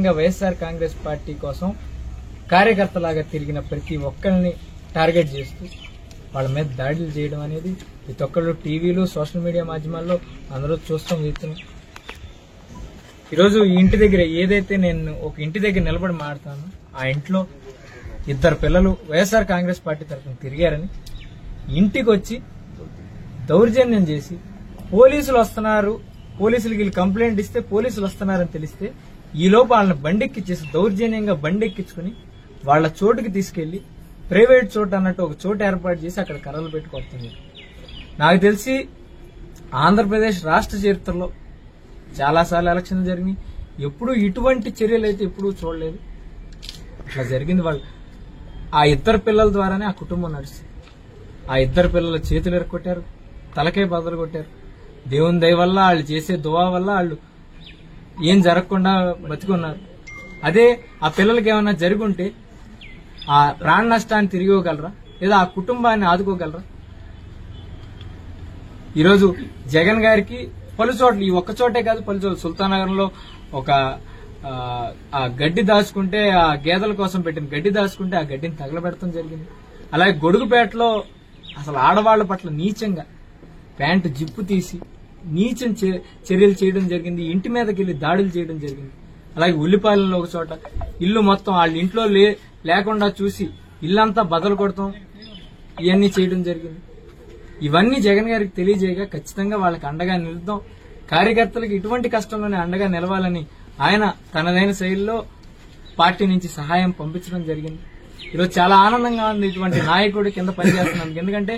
YSR Congress party కోసం కార్యకర్తలాగా తిరిగిన ప్రతి ఒక్కరిని టార్గెట్ చేస్తూ వాళ్ళ మీద దాడులు చేయడం అనేది ప్రతి ఒక్కళ్ళు టీవీలు సోషల్ మీడియా మాధ్యమాల్లో అందరూ చూస్తాం చూస్తున్నాం. ఈరోజు ఈ ఇంటి దగ్గర ఏదైతే నేను ఒక ఇంటి దగ్గర నిలబడి మాట్లాడతాను, ఆ ఇంట్లో ఇద్దరు పిల్లలు వైఎస్ఆర్ కాంగ్రెస్ పార్టీ తరఫున తిరిగారని ఇంటికి వచ్చి దౌర్జన్యం చేసి పోలీసులు వస్తున్నారు, పోలీసులకి వీళ్ళు కంప్లైంట్ ఇస్తే పోలీసులు వస్తున్నారని తెలిస్తే ఈలోపు వాళ్ళని బండెక్కిచ్చేసి దౌర్జన్యంగా బండెక్కించుకుని వాళ్ళ చోటుకి తీసుకెళ్లి ప్రైవేట్ చోటు అన్నట్టు ఒక చోటు ఏర్పాటు చేసి అక్కడ కర్రలు పెట్టి కొడుతుంది. నాకు తెలిసి ఆంధ్రప్రదేశ్ రాష్ట్ర చరిత్రలో చాలాసార్లు ఎలక్షన్లు జరిగినాయి, ఎప్పుడూ ఇటువంటి చర్యలు అయితే ఎప్పుడూ చూడలేదు. ఇట్లా జరిగింది. వాళ్ళు ఆ ఇద్దరు పిల్లల ద్వారానే ఆ కుటుంబం నడుస్తుంది. ఆ ఇద్దరు పిల్లల చేతులు ఎరగొట్టారు, తలకే బదులు కొట్టారు. దేవుని దయ వల్ల వాళ్ళు చేసే దువా వల్ల వాళ్ళు ఏం జరగకుండా బతికున్నారు. అదే ఆ పిల్లలకి ఏమన్నా జరుగుంటే ఆ ప్రాణ నష్టాన్ని తిరిగి ఇవ్వగలరా, లేదా ఆ కుటుంబాన్ని ఆదుకోగలరా? ఈరోజు జగన్ గారికి పలు చోట్ల, ఈ ఒక్క చోటే కాదు పలు చోట్ల, సుల్తానగర్లో ఒక ఆ గడ్డి దాచుకుంటే, ఆ గేదెల కోసం పెట్టిన గడ్డి దాచుకుంటే ఆ గడ్డిని తగలబెడతాం జరిగింది. అలాగే గొడుగుపేటలో అసలు ఆడవాళ్ల పట్ల నీచంగా ప్యాంటు జిప్పు తీసి నీచం చర్యలు చేయడం జరిగింది. ఇంటి మీదకి వెళ్లి దాడులు చేయడం జరిగింది. అలాగే ఉల్లిపాయలలో ఒక చోట ఇల్లు మొత్తం వాళ్ళ ఇంట్లో లేకుండా చూసి ఇల్లంతా బదలు కొడతాం, ఇవన్నీ చేయడం జరిగింది. ఇవన్నీ జగన్ గారికి తెలియజేయగా ఖచ్చితంగా వాళ్ళకి అండగా నిలుద్దాం. కార్యకర్తలకు ఇటువంటి కష్టంలోనే అండగా నిలవాలని ఆయన తనదైన శైలిలో పార్టీ నుంచి సహాయం పంపించడం జరిగింది. ఈరోజు చాలా ఆనందంగా ఉంది ఇటువంటి నాయకుడు కింద పనిచేస్తున్నాను. ఎందుకంటే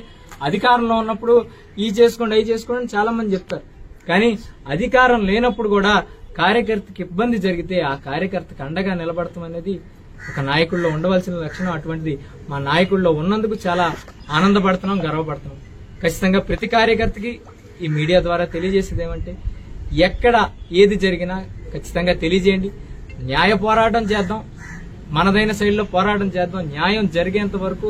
అధికారంలో ఉన్నప్పుడు ఈ చేసుకోండి అవి చేసుకోండి అని చాలా మంది చెప్తారు, కానీ అధికారం లేనప్పుడు కూడా కార్యకర్తకి ఇబ్బంది జరిగితే ఆ కార్యకర్తకు అండగా నిలబడటం అనేది ఒక నాయకుల్లో ఉండవలసిన లక్షణం. అటువంటిది మా నాయకుల్లో ఉన్నందుకు చాలా ఆనందపడుతున్నాం, గర్వపడుతున్నాం. ఖచ్చితంగా ప్రతి కార్యకర్తకి ఈ మీడియా ద్వారా తెలియజేసేది ఏమంటే, ఎక్కడ ఏది జరిగినా ఖచ్చితంగా తెలియజేయండి. న్యాయ పోరాటం చేద్దాం, మనదైన శైలిలో పోరాటం చేద్దాం. న్యాయం జరిగేంత వరకు